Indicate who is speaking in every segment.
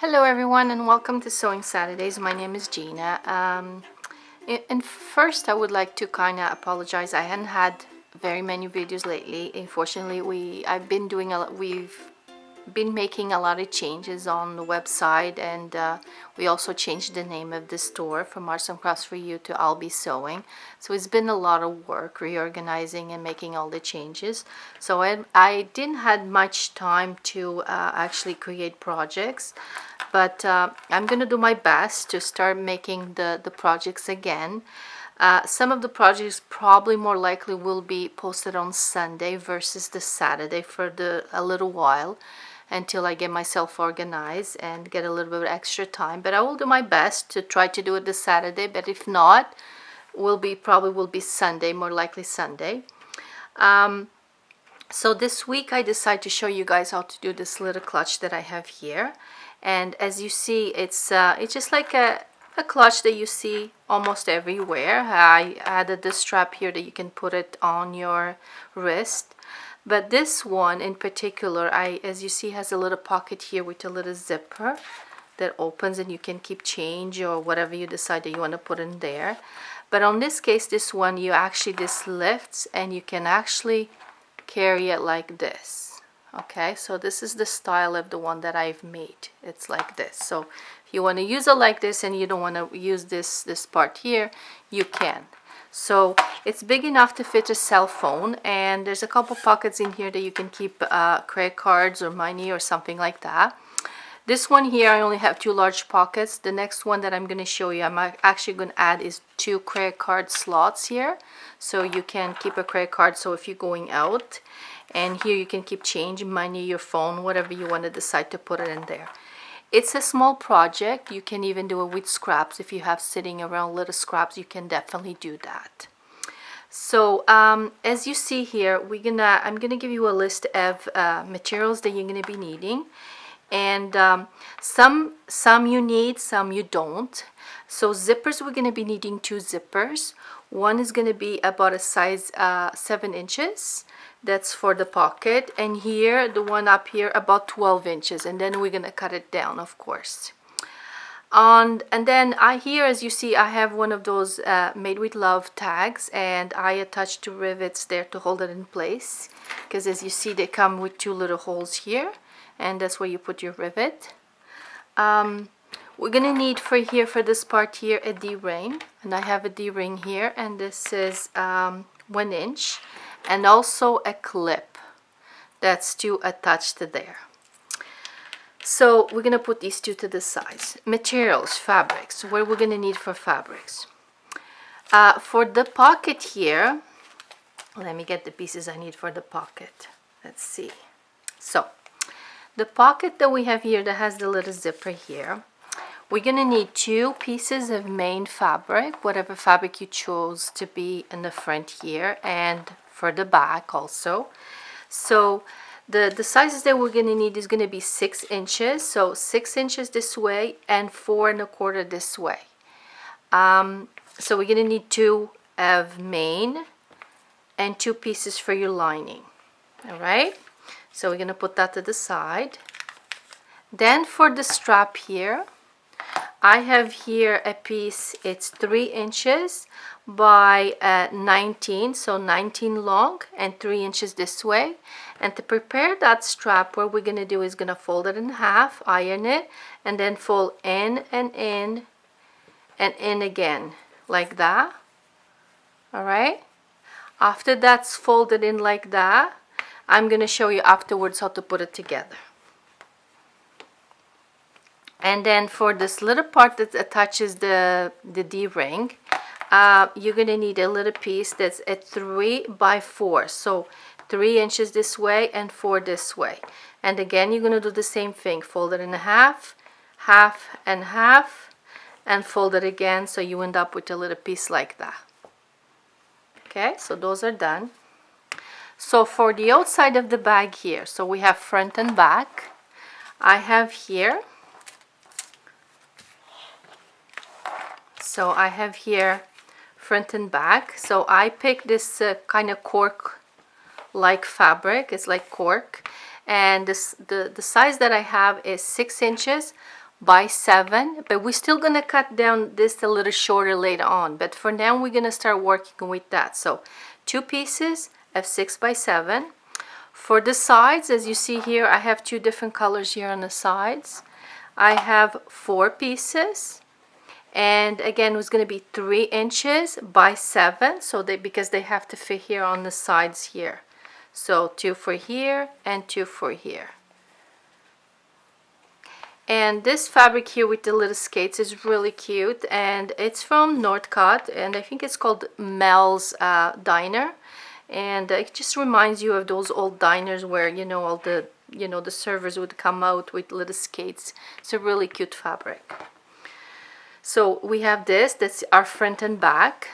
Speaker 1: Hello everyone and welcome to Sewing Saturdays. My name is Gina. And first I would like to kind of apologize. I hadn't had very many videos lately. Unfortunately, we've been making a lot of changes on the website, and we also changed the name of the store from Arts and Crafts for You to I'll Be Sewing. So it's been a lot of work reorganizing and making all the changes. So I didn't had much time to actually create projects, but I'm gonna do my best to start making the projects again. Some of the projects probably more likely will be posted on Sunday versus the Saturday for a little while, until I get myself organized and get a little bit of extra time. But I will do my best to try to do it this Saturday, but if not, probably will be Sunday, more likely Sunday. So this week I decided to show you guys how to do this little clutch that I have here. And as you see, it's just like a clutch that you see almost everywhere. I added this strap here that you can put it on your wrist. But this one in particular, as you see, has a little pocket here with a little zipper that opens, and you can keep change or whatever you decide that you want to put in there. But on this case, this one, this lifts and you can actually carry it like this. Okay, so this is the style of the one that I've made. It's like this. So if you want to use it like this and you don't want to use this part here, you can. So it's big enough to fit a cell phone, and there's a couple pockets in here that you can keep credit cards or money or something like that. This one here, I only have 2 large pockets. The next one that I'm going to show you, I'm actually going to add is 2 credit card slots here. So you can keep a credit card, so if you're going out, and here you can keep change, money, your phone, whatever you want to decide to put it in there. It's a small project. You can even do it with scraps. If you have sitting around little scraps, you can definitely do that. So as you see here, I'm gonna give you a list of materials that you're gonna be needing, and some you need, some you don't. So zippers, we're gonna be needing 2 zippers. One is gonna be about a size 7 inches. That's for the pocket, and here the one up here about 12 inches, and then we're gonna cut it down, of course. And then here, as you see, I have one of those made with love tags, and I attached 2 rivets there to hold it in place, because as you see, they come with 2 little holes here, and that's where you put your rivet. We're gonna need for this part here a D-ring, and I have a D-ring here, and this is 1 inch. And also a clip that's to attach to there. So we're gonna put these 2 to the sides. Materials, fabrics. What we're gonna need for fabrics? For the pocket here, let me get the pieces I need for the pocket. Let's see. So the pocket that we have here that has the little zipper here, we're gonna need 2 pieces of main fabric, whatever fabric you chose to be in the front here, and for the back also. So the sizes that we're going to need is going to be 6 inches. So 6 inches this way and 4 1/4 this way. So we're going to need 2 of main and 2 pieces for your lining. All right. So we're going to put that to the side. Then for the strap here, I have here a piece, it's 3 inches by 19, so 19 long and 3 inches this way. And to prepare that strap, what we're going to do is going to fold it in half, iron it, and then fold in and in and in again, like that. All right. After that's folded in like that, I'm going to show you afterwards how to put it together. And then for this little part that attaches the D-ring, you're going to need a little piece that's a 3 by 4. So 3 inches this way and 4 this way. And again, you're going to do the same thing. Fold it in half, half and half, and fold it again, so you end up with a little piece like that. Okay, so those are done. So for the outside of the bag here, so we have front and back. I have here, front and back. So I picked this kind of cork like fabric. It's like cork, and the size that I have is 6 inches by 7, but we're still gonna cut down this a little shorter later on, but for now we're gonna start working with that. So 2 pieces of 6 by 7. For the sides, as you see here, I have 2 different colors here on the sides. I have 4 pieces, and again it's going to be 3 inches by 7, so because they have to fit here on the sides here. So 2 for here and 2 for here. And this fabric here with the little skates is really cute, and it's from Northcott, and I think it's called Mel's Diner. And it just reminds you of those old diners where, you know, all the, you know, the servers would come out with little skates. It's a really cute fabric. So we have this, that's our front and back.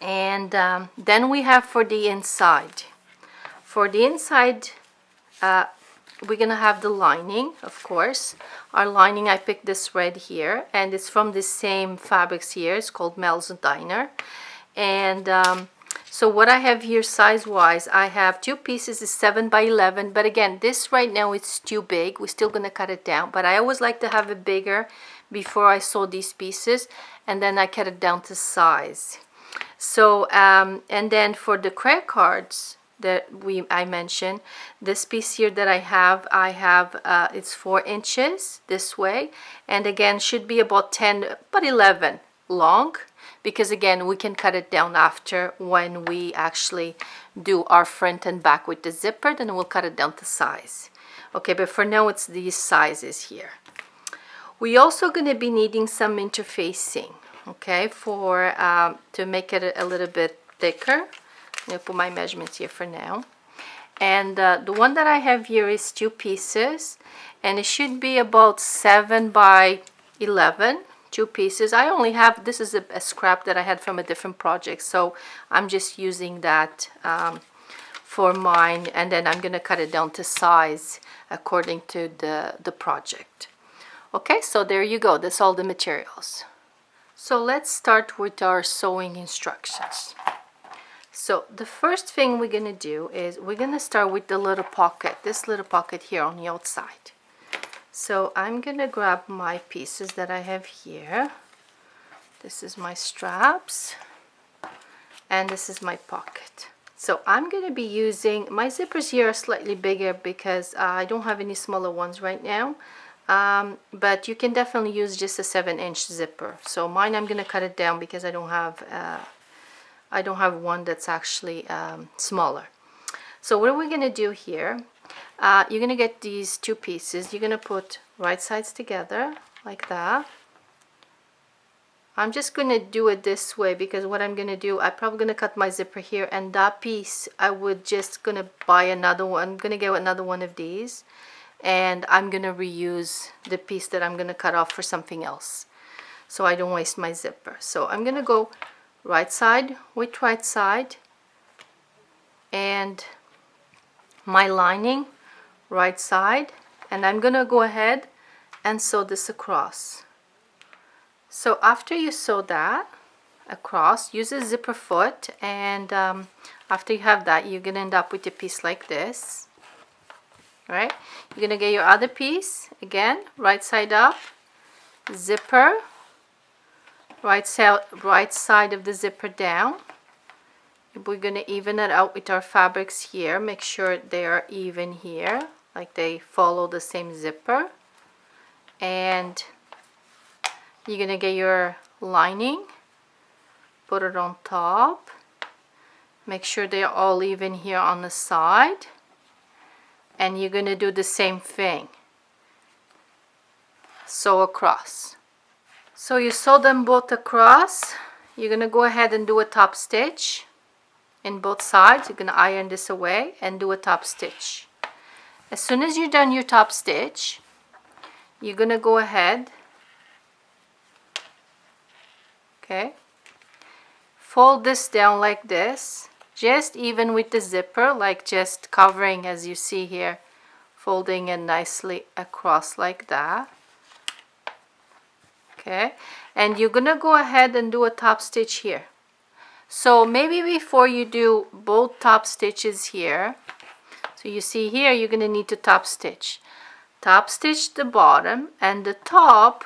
Speaker 1: And then we have for the inside. For the inside, we're gonna have the lining, of course. Our lining, I picked this red here, and it's from the same fabrics here. It's called Mel's Diner. And so what I have here size wise, I have 2 pieces is 7 by 11, but again this right now it's too big. We're still gonna cut it down, but I always like to have it bigger before I sew these pieces, and then I cut it down to size. So and then for the credit cards that I mentioned, this piece here that I have it's 4 inches this way, and again should be about 10 but 11 long, because again we can cut it down after when we actually do our front and back with the zipper, then we'll cut it down to size. Okay, but for now it's these sizes here. We also going to be needing some interfacing, okay, for to make it a little bit thicker. I'm going to put my measurements here for now. And the one that I have here is 2 pieces, and it should be about 7 by 11. 2 pieces. I only have, this is a scrap that I had from a different project, so I'm just using that for mine, and then I'm gonna cut it down to size according to the project. Okay, so there you go. That's all the materials. So let's start with our sewing instructions. So the first thing we're gonna do is we're gonna start with the little pocket, this little pocket here on the outside. So I'm gonna grab my pieces that I have here. This is my straps, and this is my pocket. So I'm gonna be using, my zippers here are slightly bigger because I don't have any smaller ones right now, but you can definitely use just a 7-inch zipper. So mine, I'm gonna cut it down because I don't have one that's actually smaller. So what are we gonna do here? You're gonna get these 2 pieces. You're gonna put right sides together like that. I'm just gonna do it this way because what I'm gonna do, I'm probably gonna cut my zipper here, and that piece I would just gonna buy another one. I'm gonna get another one of these, and I'm gonna reuse the piece that I'm gonna cut off for something else, so I don't waste my zipper. So I'm gonna go right side with right side, and my lining right side, and I'm gonna go ahead and sew this across. So after you sew that across, use a zipper foot, and after you have that, you're gonna end up with a piece like this. All right, you're gonna get your other piece again, right side up, zipper, right side of the zipper down. We're gonna even it out with our fabrics here. Make sure they are even here, like they follow the same zipper. And you're gonna get your lining, put it on top, make sure they're all even here on the side, and you're gonna do the same thing, sew across. So you sew them both across. You're gonna go ahead and do a top stitch in both sides. You're gonna iron this away and do a top stitch. As soon as you're done your top stitch, you're gonna go ahead, okay, fold this down like this, just even with the zipper, like just covering, as you see here, folding it nicely across like that. Okay, and you're gonna go ahead and do a top stitch here. So maybe before you do both top stitches here, so you see here you're gonna need to top stitch. top stitch the bottom, and the top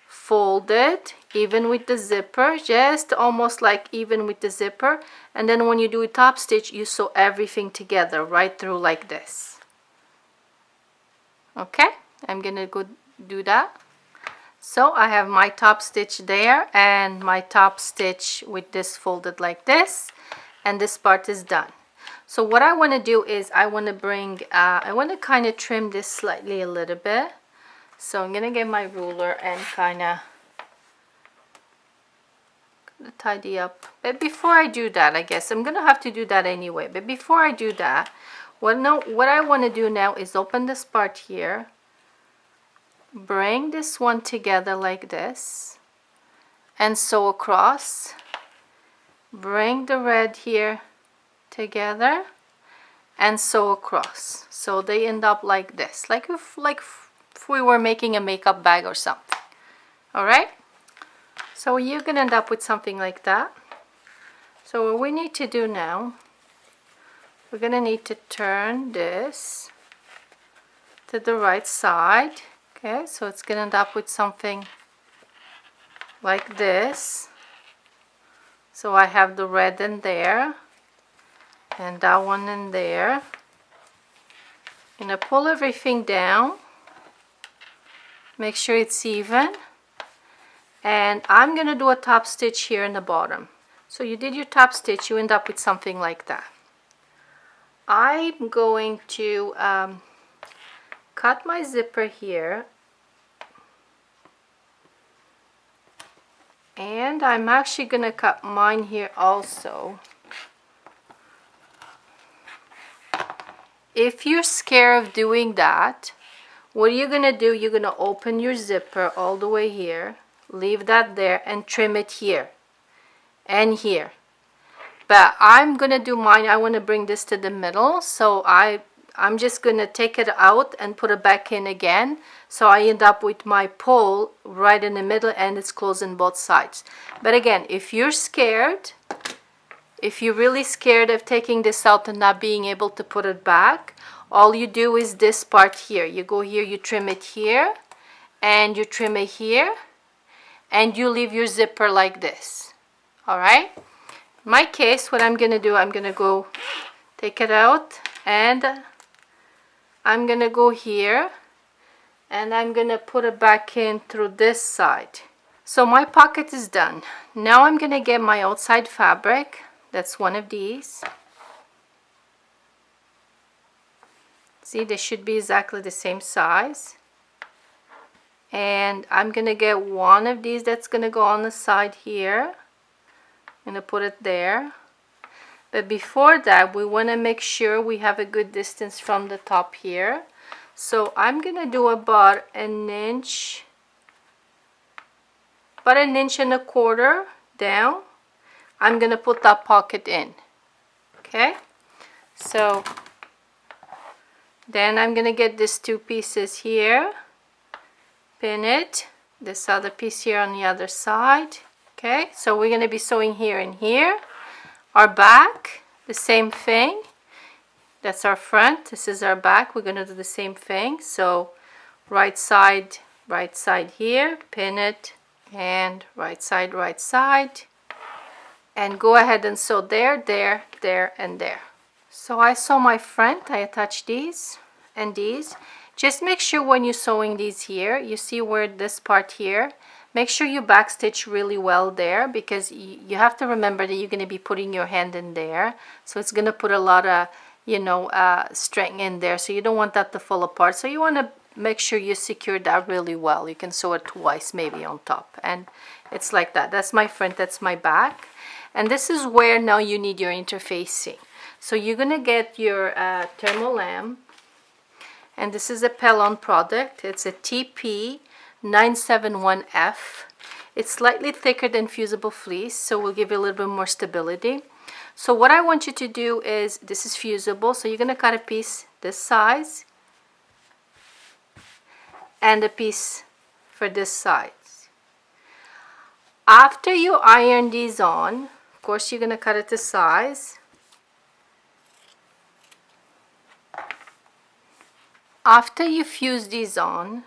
Speaker 1: folded even with the zipper, just almost like even with the zipper. And then when you do a top stitch, you sew everything together right through like this. Okay, I'm gonna go do that. So I have my top stitch there and my top stitch with this folded like this, and this part is done. So what I want to do is I want to bring I want to kind of trim this slightly a little bit. So I'm gonna get my ruler and kind of tidy up. But before I do that, I guess I'm gonna have to do that anyway. But before I do that, what I want to do now is open this part here, bring this one together like this, and sew across. Bring the red here together and sew across, so they end up like this, like if we were making a makeup bag or something. All right, so you're gonna end up with something like that. So what we need to do now, we're gonna need to turn this to the right side. Okay, so it's gonna end up with something like this. So I have the red in there and that one in there. I'm gonna pull everything down, make sure it's even, and I'm gonna do a top stitch here in the bottom. So you did your top stitch, you end up with something like that. I'm going to cut my zipper here, and I'm actually gonna cut mine here also. If you're scared of doing that, what you're gonna do, you're gonna open your zipper all the way here, leave that there, and trim it here and here. But I'm gonna do mine, I want to bring this to the middle, so I'm just gonna take it out and put it back in again, so I end up with my pole right in the middle and it's closed on both sides. But again, if you're scared, if you're really scared of taking this out and not being able to put it back, all you do is this part here. You go here, you trim it here, and you trim it here, and you leave your zipper like this. All right? In my case, what I'm gonna do, I'm gonna go take it out, and I'm gonna go here, and I'm gonna put it back in through this side. So my pocket is done. Now I'm gonna get my outside fabric. That's one of these. See, they should be exactly the same size. And I'm gonna get one of these that's gonna go on the side here. I'm gonna put it there. But before that, we wanna make sure we have a good distance from the top here. So I'm gonna do about an inch and a quarter down. I'm gonna put that pocket in. Okay, so then I'm gonna get these two pieces here, pin it, this other piece here on the other side. Okay, so we're gonna be sewing here and here. Our back, the same thing. That's our front, this is our back. We're gonna do the same thing. So right side here, pin it, and right side, and go ahead and sew there, there, there, and there. So I sew my front, I attach these and these. Just make sure when you're sewing these here, you see where this part here, make sure you backstitch really well there, because you have to remember that you're going to be putting your hand in there. So it's going to put a lot of, strength in there. So you don't want that to fall apart. So you want to make sure you secure that really well. You can sew it twice maybe on top. And it's like that. That's my front, that's my back. And this is where now you need your interfacing. So you're going to get your thermolam. And this is a Pellon product. It's a TP971F. It's slightly thicker than fusible fleece, so we'll give you a little bit more stability. So what I want you to do is, this is fusible, so you're going to cut a piece this size and a piece for this size. After you iron these on, of course you're going to cut it to size. After you fuse these on,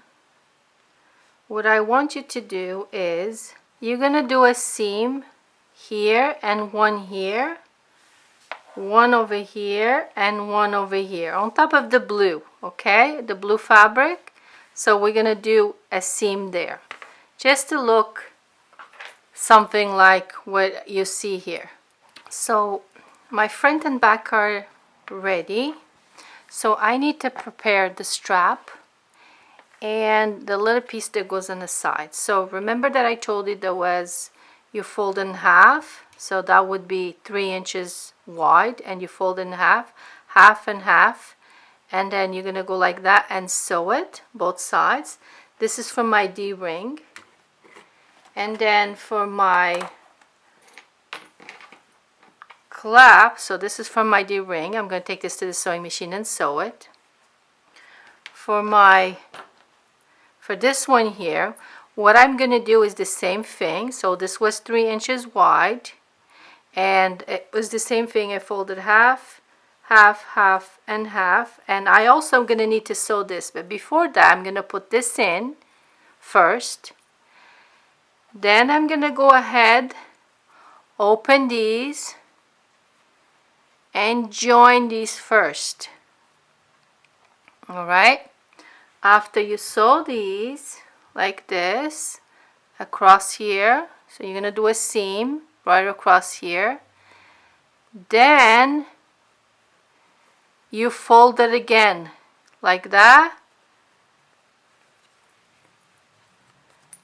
Speaker 1: what I want you to do is you're gonna do a seam here and one here, one over here and one over here on top of the blue, okay, the blue fabric. So we're gonna do a seam there just to look something like what you see here. So my front and back are ready, so I need to prepare the strap and the little piece that goes on the side. So remember that I told you there was, you fold in half, so that would be 3 inches wide, and you fold in half, half and half, and then you're gonna go like that and sew it both sides. This is for my D-ring, and then for my clap, so this is from my D-ring, I'm going to take this to the sewing machine and sew it. For this one here, what I'm going to do is the same thing. So this was 3 inches wide, and it was the same thing. I folded half, half, half, and half, and I also am going to need to sew this, but before that I'm going to put this in first. Then I'm going to go ahead, open these, and join these first. Alright, after you sew these like this across here, so you're going to do a seam right across here, then you fold it again like that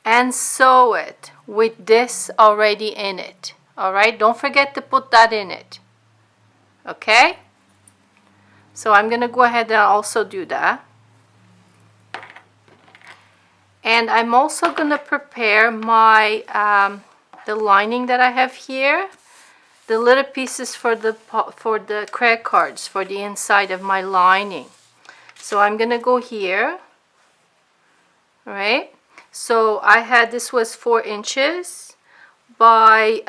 Speaker 1: and sew it with this already in it. Alright, don't forget to put that in it. Okay, so I'm gonna go ahead and also do that, and I'm also gonna prepare my the lining that I have here, the little pieces for the credit cards for the inside of my lining. So I'm gonna go here. All right, so I had, this was 4 inches by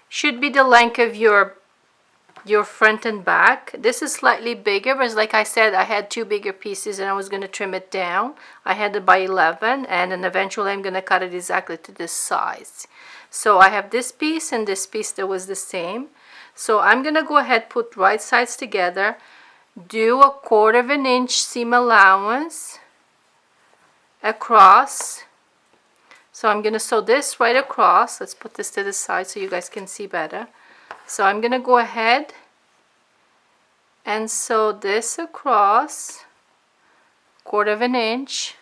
Speaker 1: should be the length of your front and back. This is slightly bigger, but like I said, I had 2 bigger pieces and I was going to trim it down. I had it by 11, and then eventually I'm going to cut it exactly to this size. So I have this piece and this piece that was the same. So I'm going to go ahead, put right sides together, do a 1/4 of an inch seam allowance across. So I'm going to sew this right across. Let's put this to the side so you guys can see better. So I'm going to go ahead and sew this across 1/4 of an inch.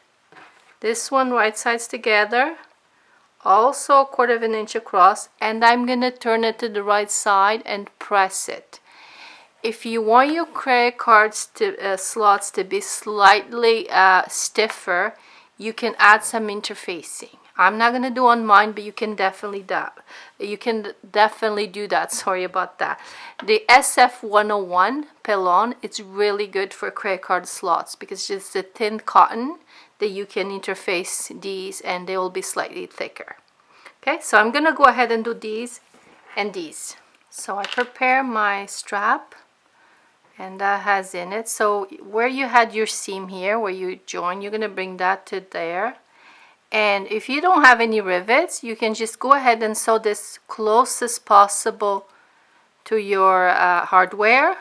Speaker 1: This one right sides together, also 1/4 of an inch across, and I'm going to turn it to the right side and press it. If you want your credit cards to slots to be slightly stiffer, you can add some interfacing. I'm not going to do on mine, but you can definitely do that. Sorry about that. The SF101 Pelon, it's really good for credit card slots because it's a thin cotton that you can interface these and they will be slightly thicker. Okay, so I'm going to go ahead and do these and these. So I prepare my strap, and that has in it. So where you had your seam here, where you join, you're going to bring that to there. And if you don't have any rivets, you can just go ahead and sew this close as possible to your hardware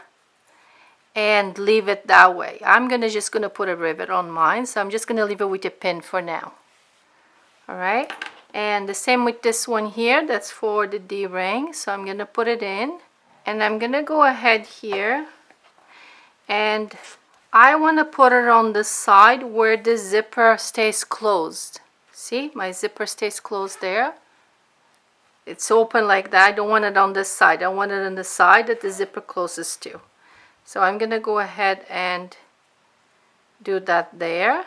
Speaker 1: and leave it that way. I'm just gonna put a rivet on mine, so I'm just gonna leave it with a pin for now. Alright, and the same with this one here, that's for the D-ring. So I'm gonna put it in, and I'm gonna go ahead here, and I want to put it on the side where the zipper stays closed. See, my zipper stays closed there. It's open like that. I don't want it on this side. I want it on the side that the zipper closes to. So I'm going to go ahead and do that there.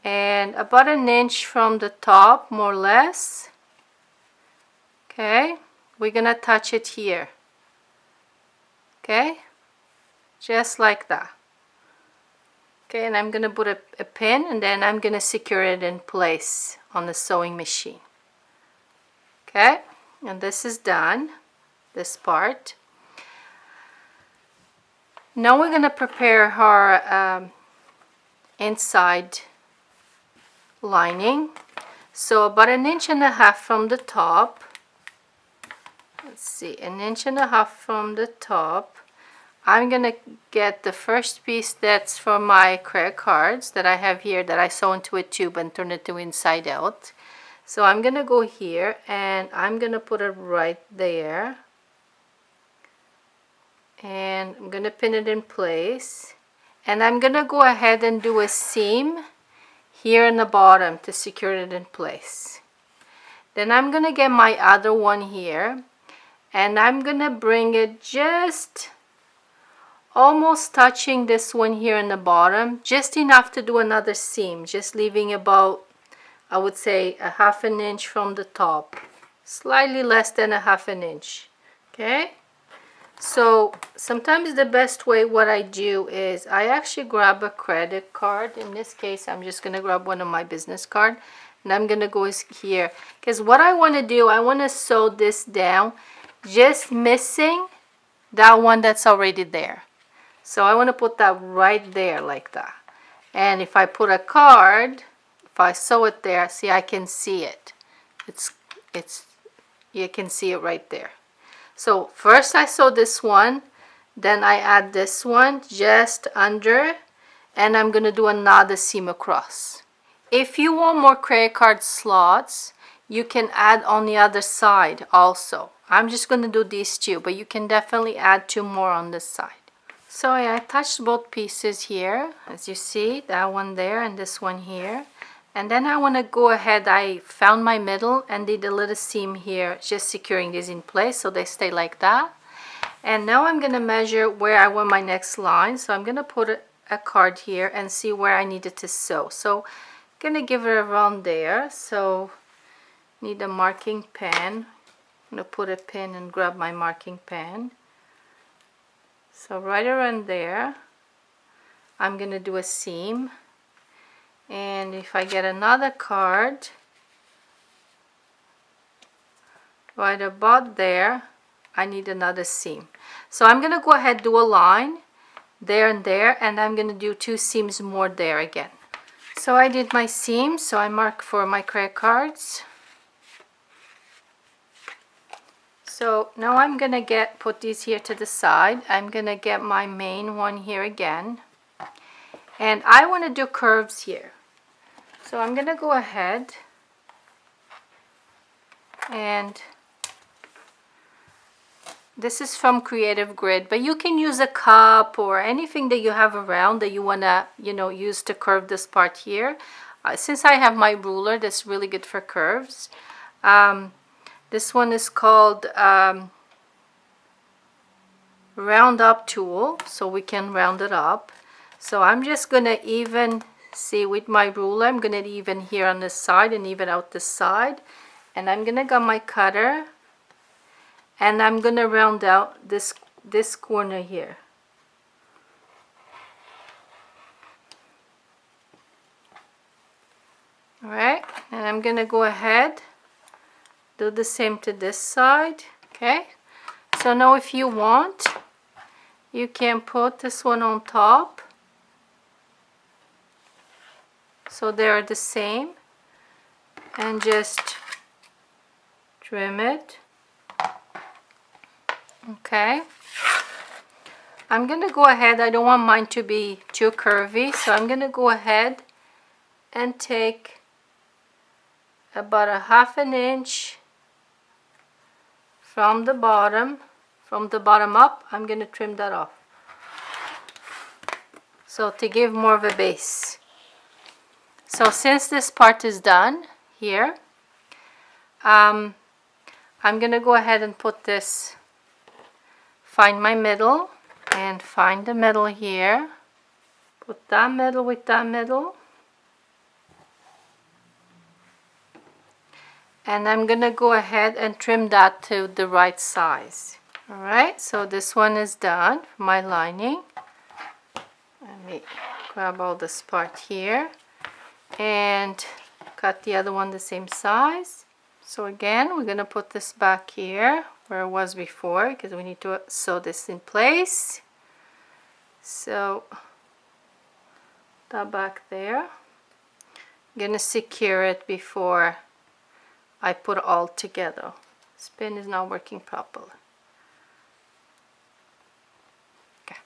Speaker 1: And about 1 inch from the top, more or less. Okay, we're going to touch it here. Okay, just like that. Okay, and I'm going to put a pin, and then I'm going to secure it in place on the sewing machine. Okay, and this is done, this part. Now we're gonna prepare our inside lining. So about 1.5 inches from the top. Let's see, 1.5 inches from the top. I'm gonna get the first piece that's for my credit cards that I have here that I sew into a tube and turn it to inside out. So I'm gonna go here and I'm gonna put it right there. And I'm gonna pin it in place. And I'm gonna go ahead and do a seam here in the bottom to secure it in place. Then I'm gonna get my other one here and I'm gonna bring it just almost touching this one here in the bottom, just enough to do another seam, just leaving about, I would say, 1/2 inch from the top, slightly less than 1/2 inch. Okay, so sometimes the best way what I do is I actually grab a credit card. In this case I'm just gonna grab one of my business card and I'm gonna go here, because what I want to do, I want to sew this down, just missing that one that's already there. So I want to put that right there like that. And if I put a card, if I sew it there, see, I can see it. You can see it right there. So first I sew this one, then I add this one just under, and I'm going to do another seam across. If you want more credit card slots, you can add on the other side also. I'm just going to do these two, but you can definitely add 2 more on this side. So I attached both pieces here, as you see, that one there and this one here. And then I want to go ahead, I found my middle and did a little seam here, just securing these in place so they stay like that. And now I'm going to measure where I want my next line. So I'm going to put a card here and see where I needed to sew. So I'm going to give it around there. So need a marking pen. I'm going to put a pin and grab my marking pen. So right around there, I'm going to do a seam. And if I get another card, right about there, I need another seam. So I'm going to go ahead and do a line there and there, and I'm going to do 2 seams more there again. So I did my seams, so I mark for my credit cards. So now I'm going to put these here to the side. I'm going to get my main one here again. And I want to do curves here. So I'm going to go ahead and this is from Creative Grid, but you can use a cup or anything that you have around that you want to, use to curve this part here. Since I have my ruler, that's really good for curves. This one is called Round Up Tool, so we can round it up. So I'm just going to even, see, with my ruler, I'm going to even here on this side and even out this side. And I'm going to get my cutter and I'm going to round out this corner here. Alright, and I'm going to go ahead, do the same to this side. Okay, so now if you want, you can put this one on top, so they're the same, and just trim it. Okay, I'm gonna go ahead, I don't want mine to be too curvy, so I'm gonna go ahead and take about 1/2 inch from the bottom up. I'm going to trim that off, so to give more of a base. So since this part is done here, I'm going to go ahead and put this, find my middle and find the middle here, put that middle with that middle, and I'm going to go ahead and trim that to the right size. Alright, so this one is done, my lining. Let me grab all this part here and cut the other one the same size. So again, we're going to put this back here where it was before, because we need to sew this in place. So that back there, I'm gonna secure it before I put it all together. This pin is not working properly. Okay.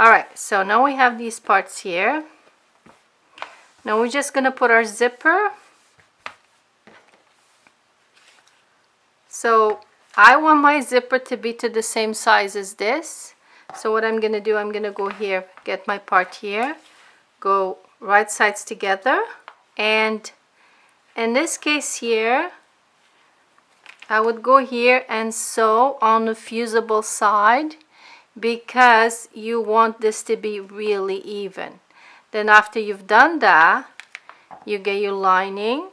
Speaker 1: Alright, so now we have these parts here. Now we're just gonna put our zipper. So I want my zipper to be to the same size as this. So what I'm gonna do, I'm gonna go here, get my part here, go right sides together, and in this case here, I would go here and sew on the fusible side because you want this to be really even. Then after you've done that, you get your lining,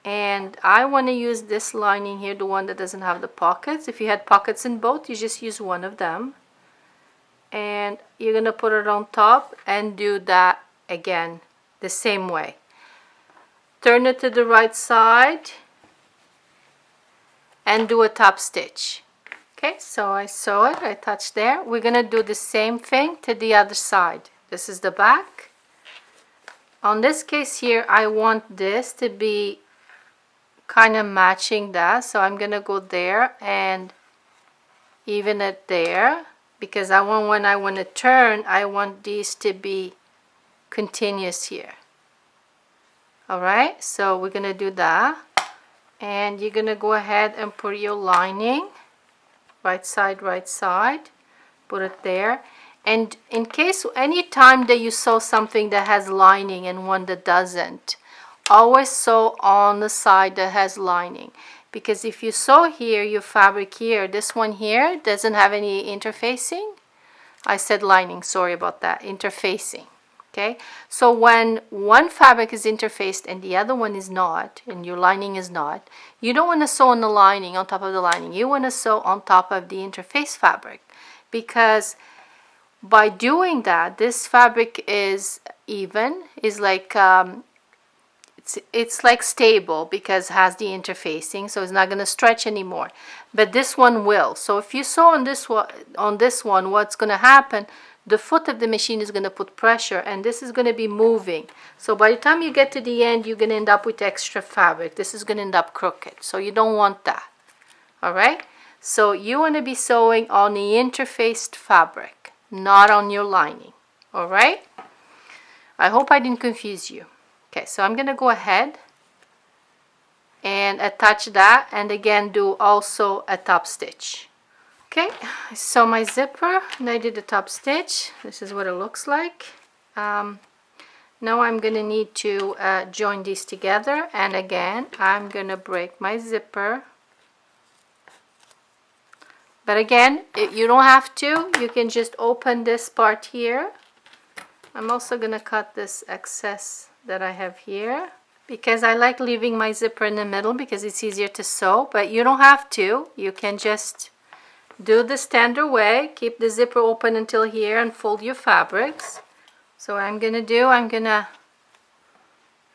Speaker 1: and I want to use this lining here, the one that doesn't have the pockets. If you had pockets in both, you just use one of them, and you're gonna put it on top and do that again the same way. Turn it to the right side and do a top stitch. Okay, so I sew it, I touch there. We're gonna do the same thing to the other side. This is the back. On this case here, I want this to be kind of matching that, so I'm gonna go there and even it there, because I want, when I want to turn, I want these to be continuous here. Alright, so we're gonna do that, and you're gonna go ahead and put your lining right side, put it there. And in case any time that you sew something that has lining and one that doesn't, always sew on the side that has lining, because if you sew here, your fabric here, this one here doesn't have any interfacing. I said lining, sorry about that, interfacing. Okay, so when one fabric is interfaced and the other one is not, and your lining is not, you don't want to sew on the lining, on top of the lining. You want to sew on top of the interface fabric, because by doing that, this fabric is even, is like it's like stable because it has the interfacing, so it's not going to stretch anymore. But this one will. So if you sew on this one, what's going to happen? The foot of the machine is going to put pressure, and this is going to be moving. So by the time you get to the end, you're going to end up with extra fabric. This is going to end up crooked. So you don't want that. All right? So you want to be sewing on the interfaced fabric, not on your lining. All right? I hope I didn't confuse you. Okay, so I'm going to go ahead and attach that, and again do also a top stitch. Okay, I sew my zipper and I did the top stitch. This is what it looks like. Now I'm going to need to join these together, and again I'm going to break my zipper. But again, you don't have to. You can just open this part here. I'm also going to cut this excess that I have here, because I like leaving my zipper in the middle because it's easier to sew, but you don't have to. You can just do the standard way, keep the zipper open until here and fold your fabrics. So what I'm gonna do, I'm gonna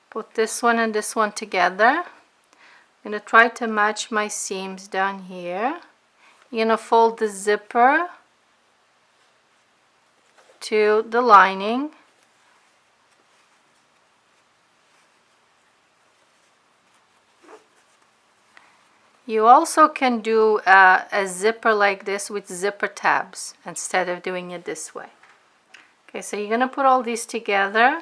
Speaker 1: put this one and this one together. I'm gonna try to match my seams down here. You're gonna fold the zipper to the lining. You also can do a zipper like this with zipper tabs instead of doing it this way. Okay, so you're going to put all these together.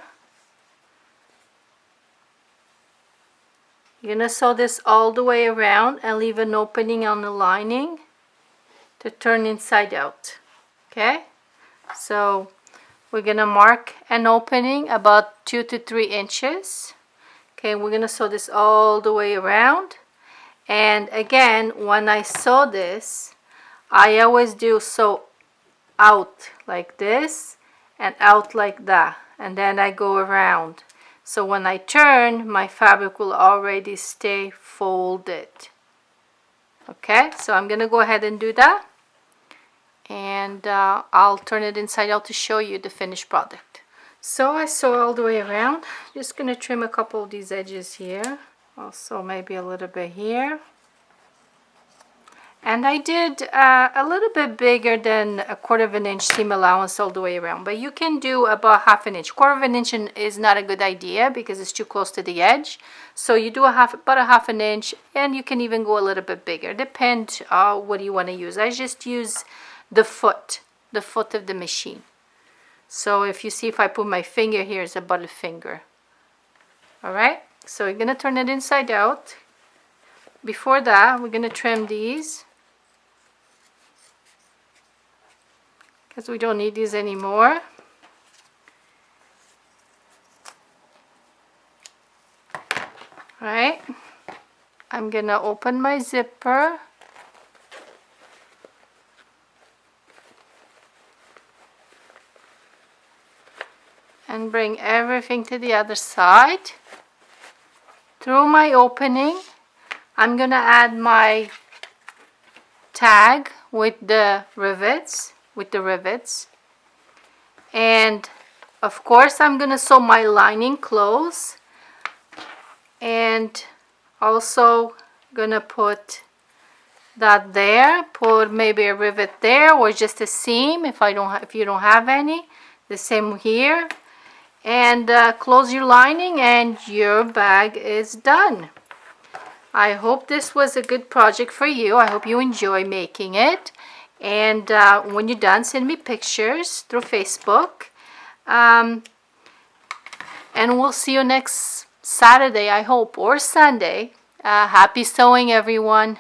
Speaker 1: You're going to sew this all the way around and leave an opening on the lining to turn inside out. Okay, so we're going to mark an opening about 2 to 3 inches. Okay, we're going to sew this all the way around. And again, when I sew this, I always do sew out like this and out like that, and then I go around. So when I turn, my fabric will already stay folded. Okay, so I'm gonna go ahead and do that, and I'll turn it inside out to show you the finished product. So I sew all the way around. Just gonna trim a couple of these edges here. Also maybe a little bit here. And I did a little bit bigger than 1/4 of an inch seam allowance all the way around, but you can do about 1/2 an inch. 1/4 of an inch is not a good idea because it's too close to the edge. So you do about 1/2 an inch, and you can even go a little bit bigger. Depend what you want to use. I just use the foot of the machine. So if you see, if I put my finger here, it's about a finger. All right, so we're gonna turn it inside out. Before that, we're gonna trim these, because we don't need these anymore. Right, I'm gonna open my zipper. And bring everything to the other side. Through my opening, I'm gonna add my tag with the rivets, and of course I'm gonna sew my lining close, and also gonna put that there, put maybe a rivet there or just a seam if you don't have any. The same here, and close your lining and your bag is done. I hope this was a good project for you. I hope you enjoy making it. And when you're done, send me pictures through Facebook. And we'll see you next Saturday, I hope, or Sunday. Happy sewing, everyone.